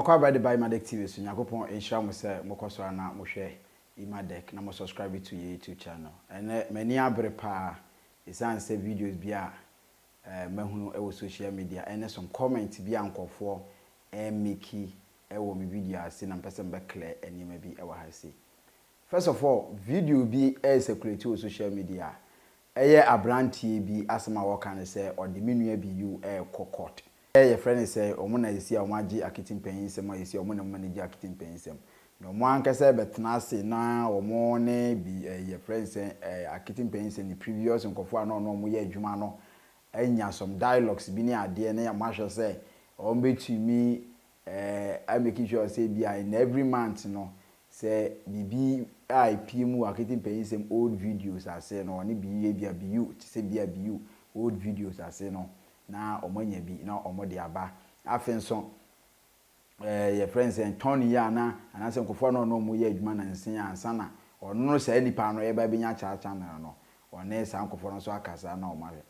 Mwakwa by the Emadek TV so nyakopon enhira mo se mokoso na mo hwe Emadek na mo subscribe to your YouTube channel. And many abre pa isan se videos bia mahunu e social media and some comment bia ankofo make e wo me video ase na person be clear enima bi e wa ha se. First of all, video bi e circulate on social media. Eye abrantie bi asema wo kan se odiminu Beyou court. Your friend say omuna yesi omaji Akete Mpenisem ma yesi omuna manage Akete Mpenisem no mo anka say betena se na omo ne bi your friend say Akete Mpenisem the previous nkofo ano no mo ye adwuma no anya some dialogues bi ne ade na ya mahwe say o betumi I make sure say bia in every month no say bibi IP mu Akete Mpenisem old videos ase no ne bi bia Beyou say bia Beyou old videos ase no na omanya bi na omode aba afen so your friends and Tony ya na anase nkofo no no mu ye adwuma na nsen ansa na ono sa nipa no ye ba benya cha na no one sa nkofo no so akasa na omare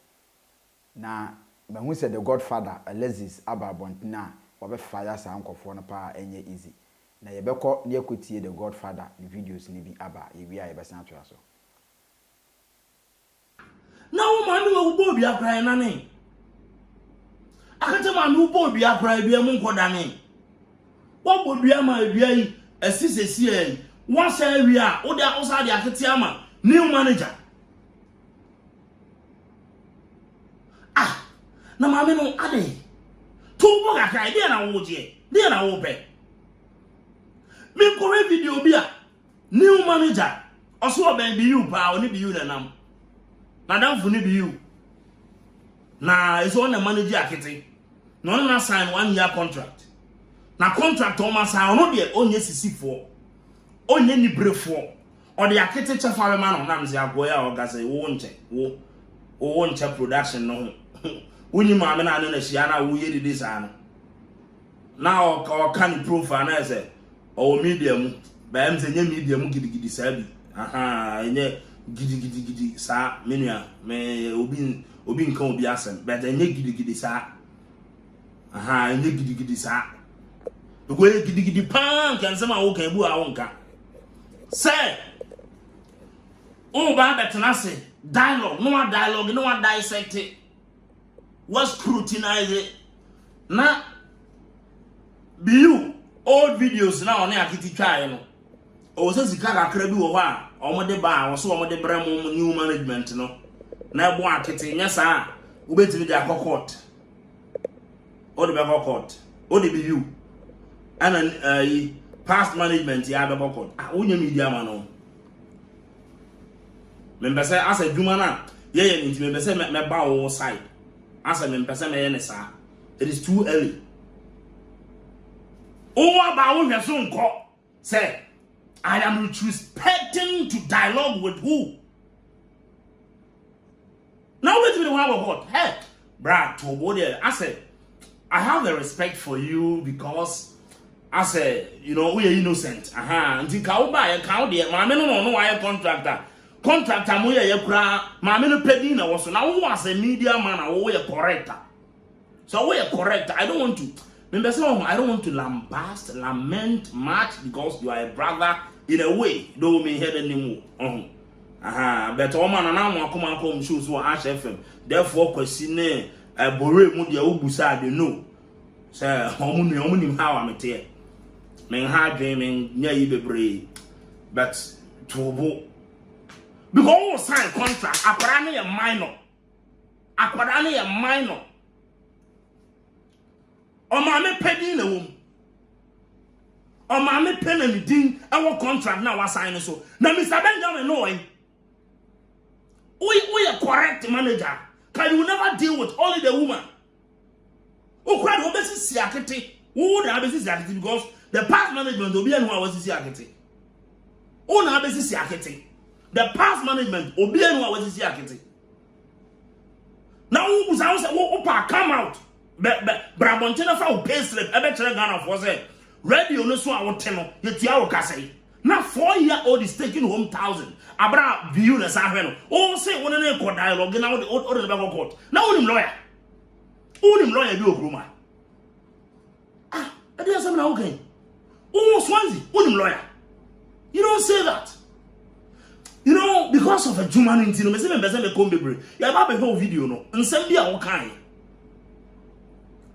na mahu se the godfather Alexis ababontina obe fire sa nkofo no pa enye easy na ye bekọ ne ekotie the godfather the videos ni bi aba ye wi aye besan atwa so na wo manu wo bo bi akra na ne Akete manu bo bi akra bi mu nkodane wo bo dua ma dua yi asisesi yi wo sha wi a wo da osa de Akete ama new manager na mame no ade to bo kakra ide na wo je de na wo pe me ko video bi a new manager oso ben Beyou pa oni Beyou na nam na damfo ni Beyou na is on the manager Akete no na sign 1 year contract na contract o ma sign no de onye sisifo onye ni brefo o de Akete chefa ma no na mze agoya o gase wo nche production no woni ma me na no na hia na wo ye dide sa no na o kan profile na say o media mu ba mze nye media mu gidigidi sa bi enye gidigidi sa menua me obi nkan obi asem but enye gidigidi sa enye gidigidi sa go gidigidi pan kan sama wo kan bu a wo nka say o ba betena se dialogue no dissect it was scrutinize it na Beyou old videos na on Akete try no o se sika kakra bi wo ho a omode ba wo so omode bra mu new management no na bo Akete nya sa wo betimi de akokot o de be court o de Beyou and past management ya be court wonya media ma no member say as a juma na ye nti member say me ba wo side as a member say me ye ne sa it is too early o ba wo hwe so nko say I am respecting to dialogue with who now wait me one what hey brad to go there I said I have the respect for you because I said you know we are innocent nti ka wo ba ye ka wo de ma me no why contractor mo ye kura ma me no pedi na wo so na wo as a media man na wo ye corrector so we are correct I don't want to lament much because you are a brother in a way don't mean head anymore but o man na mo akoma akom show so Ash FM therefore question bore mu de obusa de no say omu ni how am te men ha dreaming nya yi bebre but to because we sign contract akwara na ye minor o ma me pedi na wom o ma me pen na din our contract na wa sign so na Mr. Benjamin no way we are correct manager can you never deal with only the woman o kwa do be sisi Akete wo na be sisi Akete because the past management obi anu wa sisi Akete o na be sisi Akete the past management obi anu wa sisi Akete now who say wo pa come out Brabontina fa pay slip ebe chere Ghana for say radio no so awote no yetua wo kasai na 4-year-old is taking home 1,000 abra Beyou na sa hwe no o say wona na ko dialogue na o de be court na wonim lawyer bi okruma I didn't say okay. Oh, Swansea, wouldn't lawyer. You don't say that. You know, because of a humanity, no, me say me come be. You have a whole video, no, and send me a kind.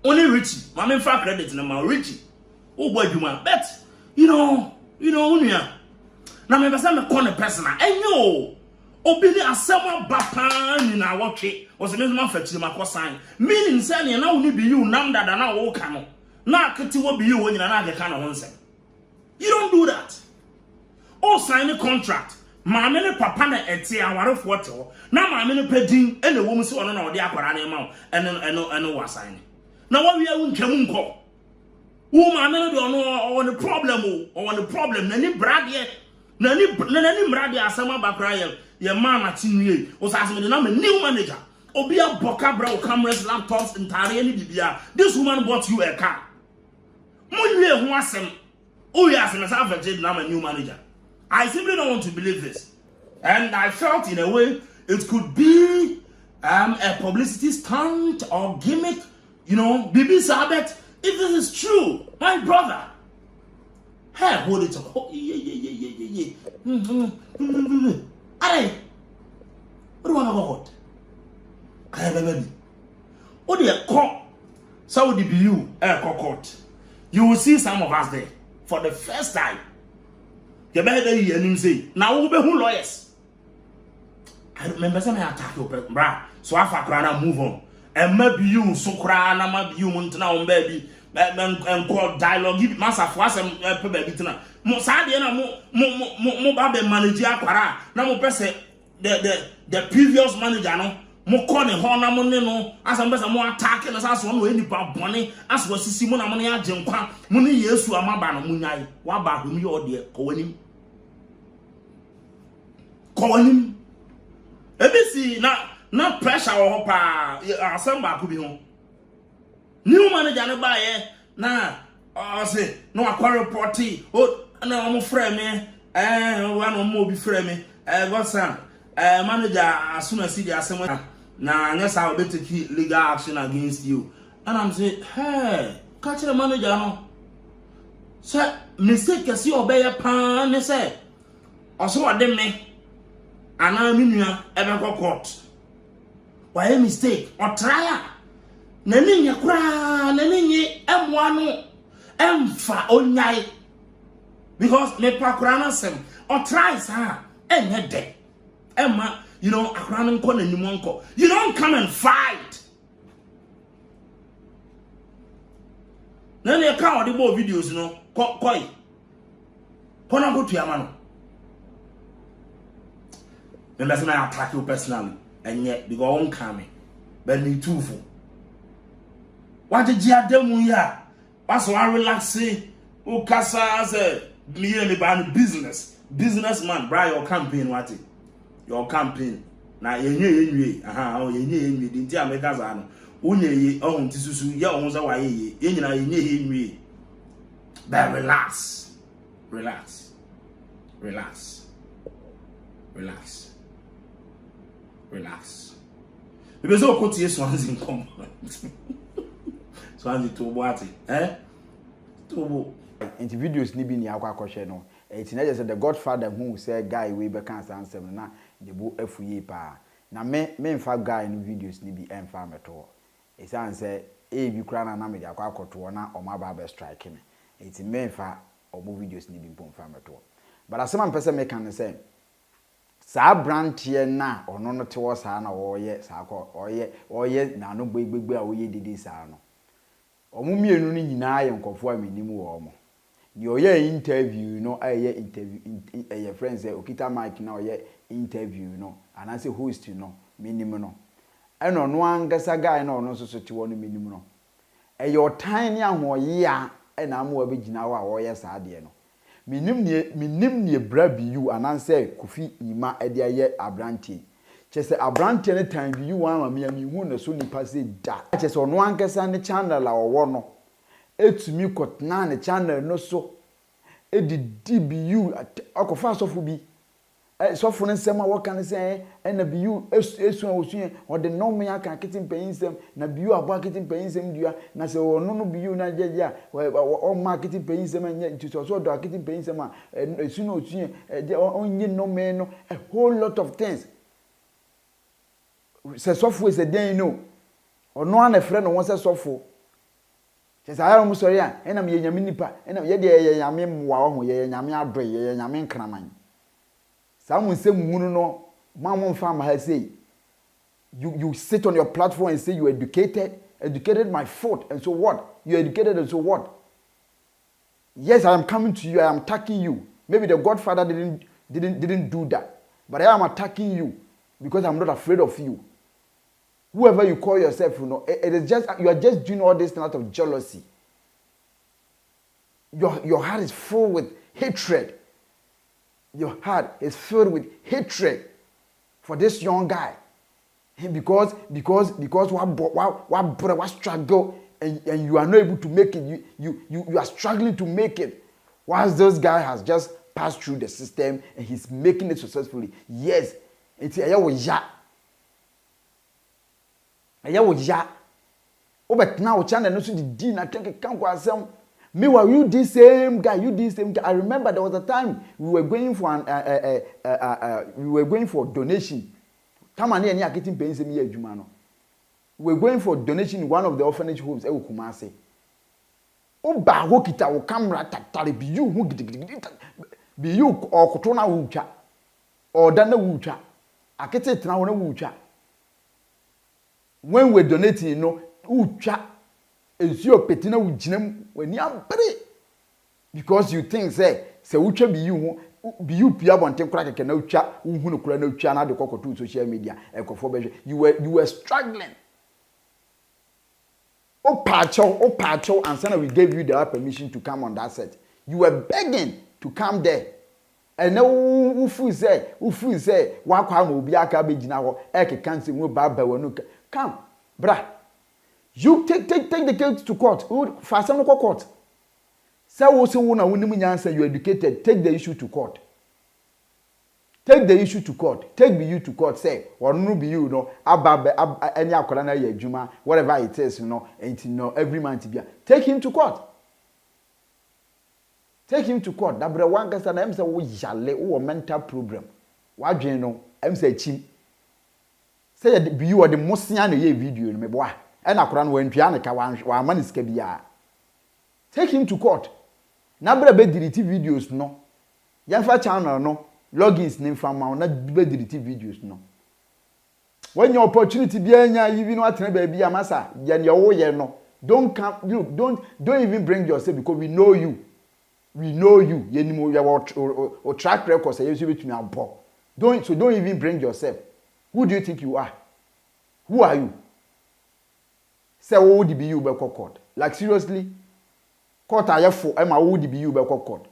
Only Richie, my main for credit, na my Richie. Oh boy, human, but you know, unia. Now me say me corner personal, and yo, obedi asema bapan in our watch. Was the man fetch him a sign. Meaning, say na only be you, nam that na wo kano. Na Akete will be you when you na the kind of one say. You don't do that. Oh, sign a contract. My many papa na eti aware foto. Na my many pedin and the woman so on no dey akwara na ma and was sign. Now what we are untwam nko. Wo my many do on the problem on the problem na ni brade na ni brade asama bakra ye man na tinwie. O sa asem na me new manager. Obi a boka bra o cameras, laptops entire ni bibia. This woman bought you a car. Monye ho asem. Oh yes, and as I've now I'm a new manager. I simply don't want to believe this. And I felt in a way it could be a publicity stunt or gimmick. You know, Bibi Sabet, if this is true, my brother. Hey, hold it up. Oh, yeah. Aye. What do you want about? Baby. Oh, dear, come. So the Beyou, court. You will see some of us there. For the first time, you better hear him say, now we be who lawyers. I remember some attack you, bra. So I fa move on. And maybe you so cry, and maybe you want now, baby. And call dialogue, give master for us and baby tonight. Mo sadi na mo babe manager akwara. Na mo pese the previous manager no. Mo call the honor money no as I'm mo attack and as one way nipa boni as was sisi mo na mo ya jenkwa mo ni Yesu amaba no munyai wa ba humi ode kowanim ebisi na pressure wo pa asamba ko bi ho new manager no ba ye na say no akwa reporti o na mo frame me one mo bi frame me godson manager as soon as see the assembly na yes I will take legal action against you. And I'm saying, hey, catch the manager no. Say mistake kasi obey pan ne say. Also what them me. And I mean ebe court. Why mistake or try? Na ninya kura na ninyi emwa no emfa onyai. Because me pa kura na sem or try sa enye de. Emma, you know, you don't come and fight. Then you can't the more videos, you know. Koi. Kona go to Yamano. And that's why I attack you personally. And yet, they go on coming. But me too for. What did you have done here? That's why I relax. Oh, Casa said, me and business. Businessman, buy your campaign, what it? Your campaign na yenye yenye dinti ameka za no unye yi ohun tisusu ye ohun za waye yi yenyina yenye but relax because o ko tie Swansea come Swansea to boati to into videos ni bi ni akwa kwhwe no it's not just the godfather who say guy we be can answer na the bo afuye pa na me mfa guy no videos ni bi emfa meto it's say e bi kura na me de akwa akoto na o ma ba be strike me it's mfa obo videos ni bi mfa meto but asema mpese me kan say sa brand here na ono no te wo sa na wo ye sa ko oye na no gbegbe a wo ye didi sa no omo mienu ni nyina ye nkofo amenimu wo omo ni oye interview no aye interview your friends say okita mic na oye interview no and I say host no minimum no eno no angasa guy na ono so te wo no minimum no your tiny ahoye a na am wo begina wo ye sa de no minim ne bra Beyou ananse Kofi Nyima ede aye abrantie chese abrantie ne time Beyou wan ma me hu na so nipa se da chese ono angasa ne channel a wo no etumi kotna ne channel no so edidi Beyou akofa asofo bi so for nsem a what can say na Beyou esu osun or the no me aka Akete Mpenisem na Beyou abo Akete Mpenisem dua na se ono no Beyou na jeje a o ma Akete Mpenisem anya nti so do Akete Mpenisem a esu no osun onye no me no a whole lot of things se sofo is a den no ono an efre no won se sofo se sa mu sori a na me nyame nipa na ye de ye nyame mwa ho ye nyame adro ye nyame nkraman. Someone say no mama farm has say you sit on your platform and say you educated my foot, and so what? You educated and so what? Yes, I am coming to you, I am attacking you. Maybe the Godfather didn't do that. But I am attacking you because I'm not afraid of you. Whoever you call yourself, it is just you are just doing all this out of jealousy. Your heart is full with hatred. Your heart is filled with hatred for this young guy. Because what struggle and you are not able to make it. You are struggling to make it. Whilst this guy has just passed through the system and he's making it successfully. Yes, it's a ya. Oh, but now channel no so the dean I think can't go asem. Meanwhile, you this same guy. I remember there was a time we were going for donation. Come on here, ni Akete Mpenisem ye adwuma no. We were going for donation in one of the orphanage homes e Kumase. O ba ho kita wo camera tatare Beyou hu gidigidi. Beyou okoto na wo twa. Oda na wo twa. Akete tena wo na wo twa. When we donating no, wo twa. Ensure petina wo ginam wani abere because you think say utwa Beyou pia bonte kura keke na utwa hu no kura na utwa na de kokoto social media ekofo be you were struggling. O pacho and sana we gave you the permission to come on that set. You were begging to come there. And now ufu say wa kwa ma obi aka be gina ho ekeka nse wo ba wonu come bra. You take the case to court. Fast no court. Say wo se wo na wonim nyansa you educated. Take the issue to court. Take Beyou to court. Say one no Beyou no aba any akola na ye adwuma whatever it is every month bia. Take him to court. Da bre wan kasa na em say wo yale wo mental problem. Wa dwen no em say chim. Say Beyou o de mosia na ye video no me boa. And akora no wantwa ne ka wa manisika bia. Take him to court. Na bra be delete videos no. Yanfa channel no logins ne mfa ma na be delete videos no. When your opportunity bia nya you no atena ba bia masa ya ne wo ye no. Don't come look don't even bring yourself because we know you. Yenimo ya or track record say you between abo. Don't even bring yourself. Who do you think you are? Who are you? Say wo di Beyou be court. Like seriously? Court ayefo e ma wo di Beyou be court.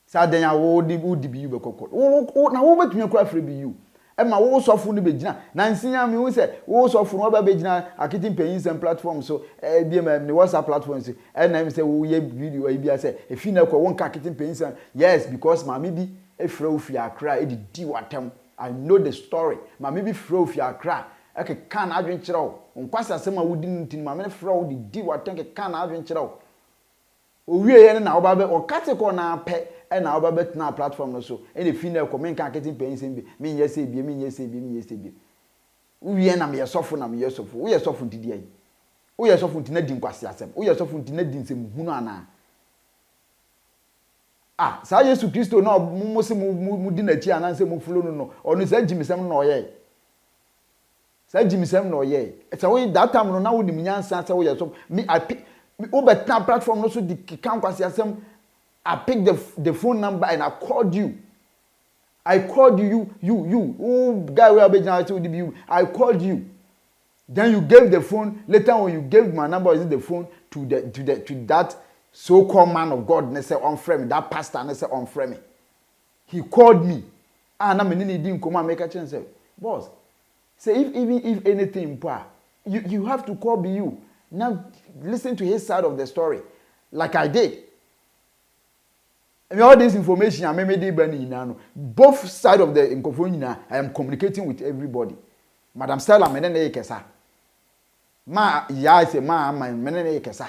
Say den ya wo di Beyou be court. Na wo betumi akura free Beyou. E ma wo sofo no be gina. Na nsinya me wo say wo sofo no ba be gina Akete Mpenisem platform so bi me WhatsApp platform so e na me say wo ye video e bia say e fi na kwa won ka Akete Mpenisem. Yes, because ma me bi e frɛ wo fi Accra e di watam. I know the story. Ma me bi frɛ wo fi Accra. Eke kan adwen kyerɛw nkwasa asɛm a wodi ntin ma me frɛ wo di waten ke kan adwen kyerɛw owie ye na wo ba be o kate ko na pɛ e na wo ba betena platform no so e ne fi na ko men kan Akete Mpenisem bi me nyɛ sɛ bi owie na me yɛ sɔfo wo yɛ sɔfo ntidi ai wo yɛ sɔfo ntina di nkwase asɛm wo yɛ sɔfo ntina di nsɛm hunu ana saa Yesu Kristo na mo se mo di na chi ana nsɛm mo fulo no ɔno sa gimisɛm na ɔyɛ say Jimisem no ye. It's a way that time no na wo nim nyansa say wo ye so me I pick over platform no so di kan kwase asem I picked the phone number and I called you. You guy we abegina to you. I called you. Then you gave the phone later when you gave my number is the phone to that so-called man of God ne say on frame that pastor ne say on frame. He called me. Na me ni di nkoma make a chance say boss. Say if anything, you have to call Beyou. Now listen to his side of the story, like I did. I mean, all this information I made both sides of the microphone, I am communicating with everybody. Madam Stella, menene kesa. Ma ya say ma menene kesa.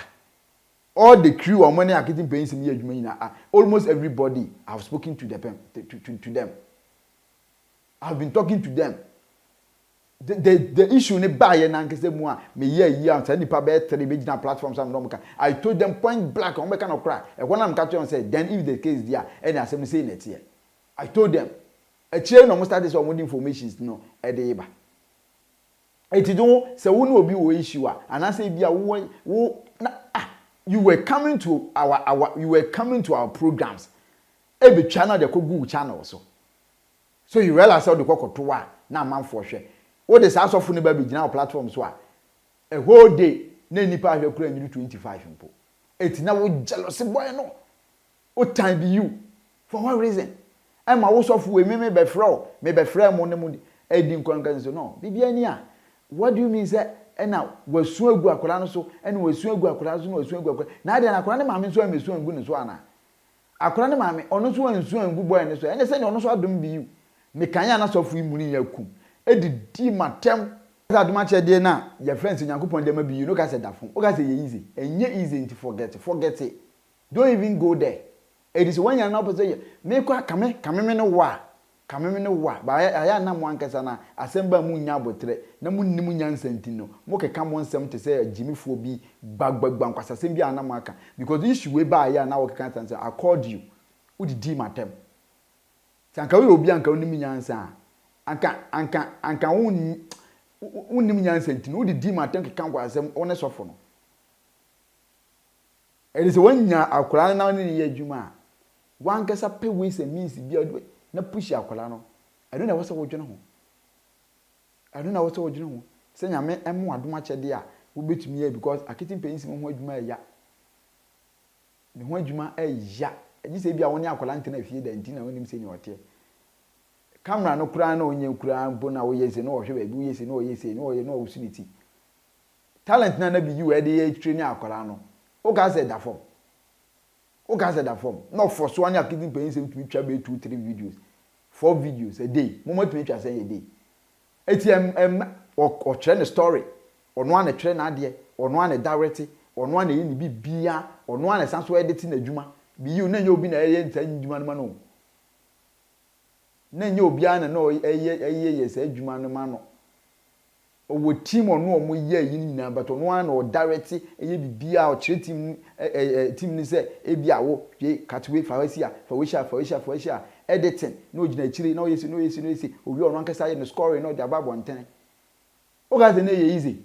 All the crew or money are getting pains in here. Almost everybody I've spoken to them. To them. I've been talking to them. The issue ne buy na nkese mu a me year and nipa be three regional platforms am no. I told them point blank on make no cry. E when am catch on say then if the case there any asem say net here. I told them a chain no start this on information no e dey ba. Eti do say wo no obi wo issue a and say bia wo you were coming to our programs. Every channel they could Google channel so you realize how the kokoto wa na man for share. What is house of phone baby now platforms wa a whole day na nipa ahwe kura nyiru 25 mpo. Eti na wo jealous boy no. O time be you. For what reason? Am I also for we me be frɛ mo ne mo edi nkwankan so no. Bibia ni a. What do you mean say na wasu agu akola no so na wasu agu akola so na wasu agu akola na ade na akola ne maame so amesu angu ne so ana akola ne maame ono so ansu angu boy ne so ene se ne ono so adom Beyou me kanya na so fu imuni yakum edidi matem adom a chede na your friends Nyankopon dem Beyou no ka se da fun o ka se ye easy enye easy to forget it. Don't even go there. It is when you are not say me kwa kame me no wa ba aya na mo ankasa na asemba mu nya botre na mu nnim nya nsantino mo keka mo nsem te say jimifo bi gbagbagba nkwasa sem bi ana mo aka because issue we ba aya na wo keka say I called you udidi matem sanka we obi anka unnim nya nsa anka unnim nya nsantino udidi matem keka nkwasem one sofo no it is when nya akura na ne ye adwuma wankasa pe we se means bi adwe na push akola no ado na wose wodwene ho se nyame emu adom achede a wo betumi ya because Akete Mpenisem ho adwuma ya ne ho adwuma ya eji se bia woni akola ntena afie da ntina wonim se ni ote camera no kura na onye kura bo na wo yese no ohwe ba bi yese no yese no oye no osuniti talent na Beyou e dey training akola no o ga se da form no for so anya Akete Mpenisem to twa be 2-3 videos 4 videos a day mo to twa say a day ATM or trend story ono an trend na ade ono an direct ono an yi ni bibia ono an sanso edit na adwuma Beyou na nya obi na eye ntan adwuma no ma no na nya obi an na eye yes adwuma no ma no owo team ono omo ye yi ni na but ono an o direct eye bibia o chere team ni say e bia wo catway fa wisha editing no gina chiri no yesi obi ono ankasa ye no scoring no the ababo nten o ga say na easy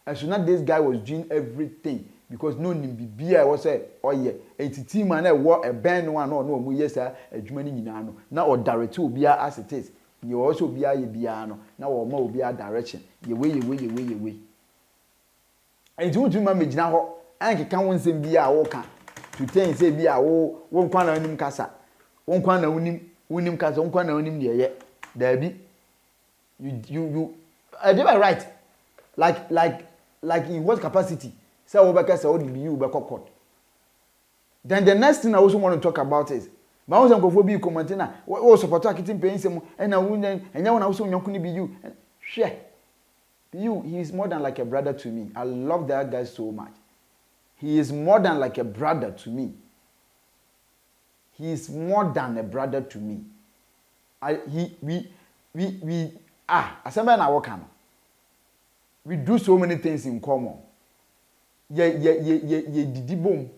as soon as this guy was doing everything because no nim bibia was say oye entity man na wo e ben no no omo yesa adwuma ni nyina no na o direct obi as it is you also be aye bia no na wo ma obi a direction ye we and you ma me gina ho anke kan won sem bia wo ka to ten say bia wo nkwa na nim kasa wo nkwa na unim kasa wo nkwa na unim de ye da bi you I did right like in what capacity say wo be kasa wo di Beyou be court. Then the next thing I also want to talk about is ma wo sanko bi comment na wo support Akete Mpenisem na wunya enya wo na wo so nyonko ni Beyou hwe Beyou he is more than like a brother to me. I love that guy so much. He is more than like a brother to me. He is more than a brother to me. Asemba na work am. We do so many things in common. Ye didi bom.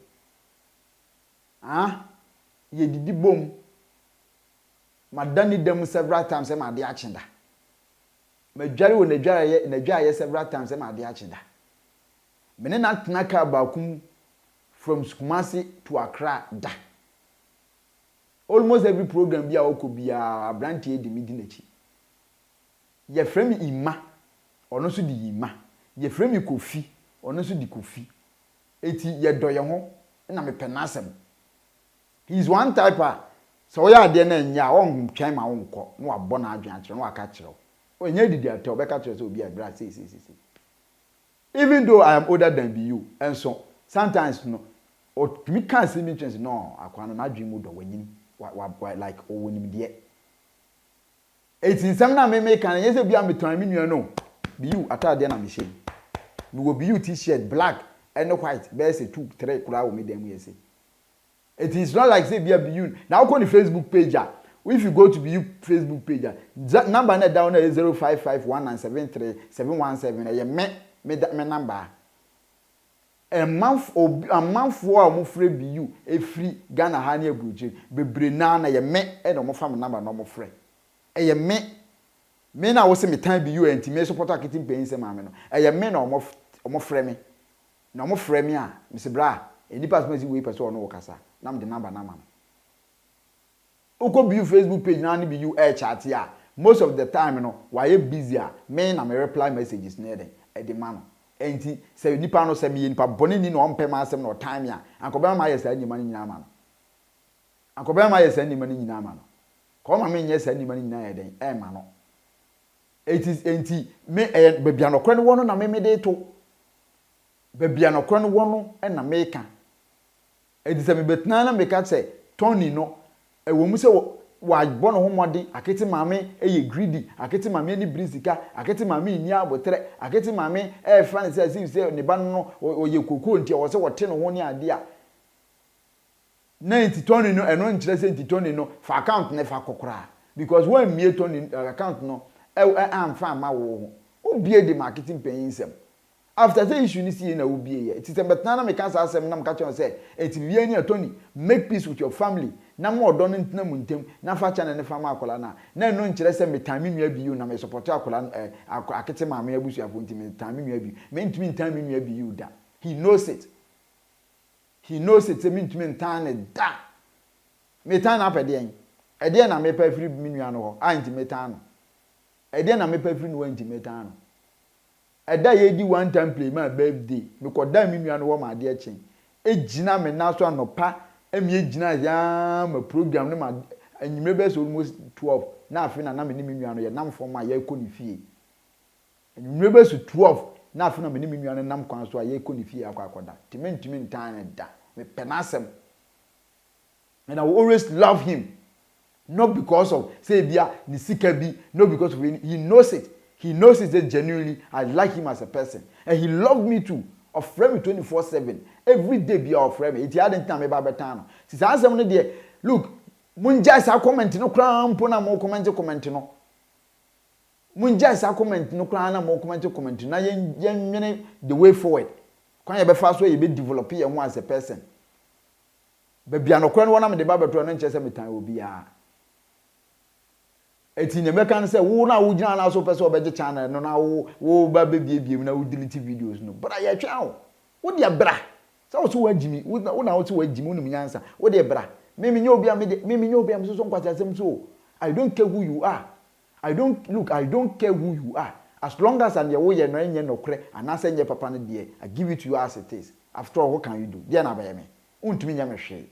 Ye didi bom. Madani dem several times ma de achenda. Medware wo nedware ye several times ma de achenda. Mene na tnaka bakum from Kumasi to Accra da. Almost every program bia okobia brantie de midinachi. Ye frame Ima ono so di Ima. Ye frame Kofi ono so di Kofi. Eti ye doye ho na Mpenisem. He is one type so ya de na nya won twan ma won kọ no abọ na adwan akere no aka kire. Onye didi ate obeka kire so obi abra see. Even though I am older than Beyou and so sometimes no or me can't see me chance no akwa na dream do wanyini like o wonim de etin sam na me kan yese bia me ton me nua no Beyou atade na me she me wo Beyou t-shirt black and white be say 2 3 kura wo me dem yese it is not like say Beyou now go on the Facebook page if you go to Beyou Facebook page number na down is 0551973717 me number a month for mo free Beyou e free Ghana ha na abuche bebre na ye me e no mo fam number no mo free e ye me na wo se me tan Beyou enti me support Akete Mpenisem ame no e ye me na mo free me na mo free me a me se bra eni pass me si we person no wo kasa na me the number na ma uko Beyou Facebook page na ni Beyou e chat ya most of the time no why busy a me na me reply messages na e the man enti se nipa no se me nipa boni ni no ompe ma asem no time a ankoba ma yes ani ma ni nyina ma no ankoba ma yes ani ma ni nyina ma no ko ma me yes ani ma ni nyina ye den e ma no enti me bebia no kro ne wono na me de to bebia no kro ne wono e na me ka edi se me betna na me ka se Tony no e wo mu se wa bono ho mode Akete mame eye greedy Akete mame ni brisika Akete mame ni abotre Akete mame e fan se ne ba no oye kokko nti o se wote no ho ni ade a 90 Tony no eno nkire se 90 Tony no fa account ne fa kokora because when me Tony account no am fa ma wo obie de Akete Mpenisem after say issue ni see na obie ye it is betna na me can say na me catch on say enti bia ni Tony make peace with your family na mo odo no ntina mu ntem na fa cha na ne fa ma akola na eno nkire se me time nua Beyou na me support akola Akete mama abusu afo ntimi me time nua Beyou me ntimi time nua Beyou da he knows it say me ntimi ntan da me tan na pede en e de na me pa free me nua no ho anti me tan no e de na me pa free no anti me tan no eda ye di one time play my birthday me ko da me nua no wo ma de echen ejina me na so anopa emi ejina ya ma program no ma anyime be so almost 12 na afi na me ni me nua no ye nam form a ye ko ni fie anyime be so 12 na afi na me ni me nua no nam kwan so a ye ko ni fie akwakoda ntimi ntan da me Mpenisem and I will always love him not because of say bia ni sika bi not because of he knows it. He knows it genuinely. I like him as a person. And he loved me too. Of friend me 24/7. Every day be our friend. It hadn't time about betano. Since I answer one day, look, munja sa comment no kram pona mo comment no. Munja sa comment no kram na mo comment na yen the way forward. Kwan ye be fast way ye be develop ye ho as a person. Be bia no kran wona me de ba beto no nche se metan obi a. Eti ne meka no say wo na wo gina na so pese obeje channel no na wo ba be biem na wo delete videos no bra ya twa wo de bra say wo so wagimi wo na wo so wagimi no nyansa wo de bra me nya obi am so nkwata asem so I don't care who you are. I don't care who you are. As long as and wo ye no enye no kre anase enye papa no de I give it to you as it is. After all, what can you do? There na ba me untumi nya me hwe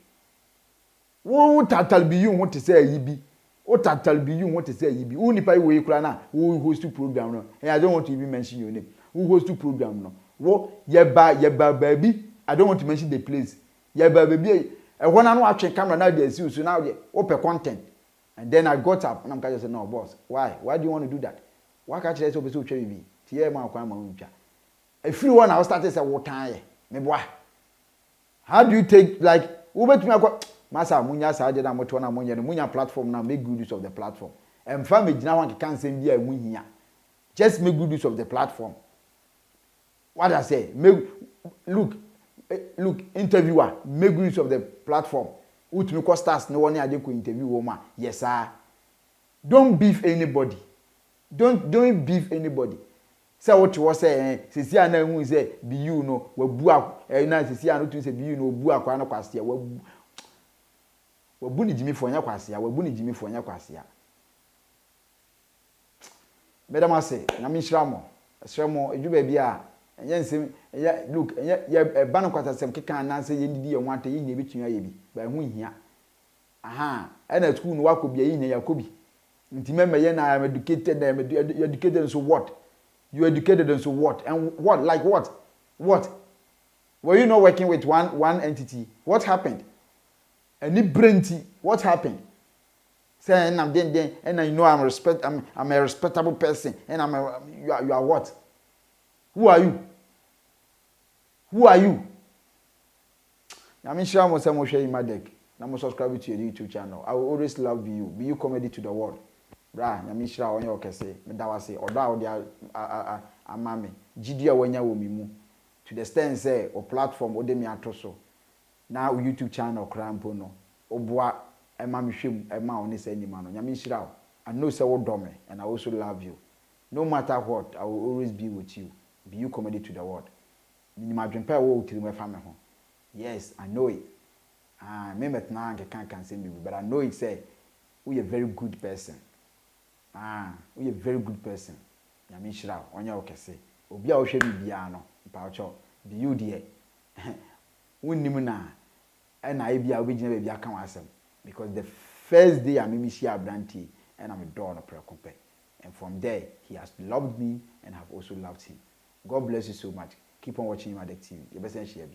wo tatal Beyou what to say yibi o tatal Beyou what to say yibi wo nipa we kura na wo host program no and I don't want to even mention your name who host program no wo ye ba baby I don't want to mention the place ye ba baby e wona no atwe camera na dey see so now dey open content and then I got up and I'm just say no boss why do you want to do that why can't you say so twa bibi tie ma kwa ma untwa everyone I started say wo tan ye me boa how do you take like wo betumi akwa masa munya sa de na moto na munya no munya platform na make good use of the platform and fa me gina wan kan sem bia mu hia just make good use of the platform what I say make look interviewer make good use of the platform utumi ko stars no one ade ko interview wo ma yes sir don't beef anybody don't beef anybody say what you say sisi ana hu say Beyou no wabu na sisi ana tu say Beyou no obu akwa na kwase wabu ni jimi fonya kwase medama say na mi shramo edwuba bia enye nsem look enye ba no kwata sem keka na say ye ndidi ye nwata ye nya betun aye bi ba hu hia aha na school no wakobi ye nya yakobi ntimeme ye na am educated na educated so what you educated and so what and what like what Were you not working with one entity? What happened? Any brainty? What happened? Saying I'm then, and I know I'm a respectable person, and you are what? Who are you? Who are you? I'm sure I'm going to share Emadek. I'm subscribe to your YouTube channel. I will always love Beyou comedy to the world. Bra, I'm sure on your case, me that was say, or that amame. GD awanya wo mimu. To the extent say or platform or me atoso. Now YouTube channel crampo no. Obwa ema mihwem ema oni say ni mano. I'm sure I know say what do me and I also love you. No matter what, I will always be with you. Beyou comedy to the world. My dream pair wo tiri me family ho. Yes, I know it. Me maintenant can say me, but I know it say we a very good person. We a very good person. Nyame shira onya okese. Obi a wo hwe bibia no, pa ocho. Beyou de. Wonnim na e na e bia obegina bibia kan wasem because the first day I me share brandy and I'm a door no prekope. And from there he has loved me and have also loved him. God bless you so much. Keep on watching Emadek TV. You best share.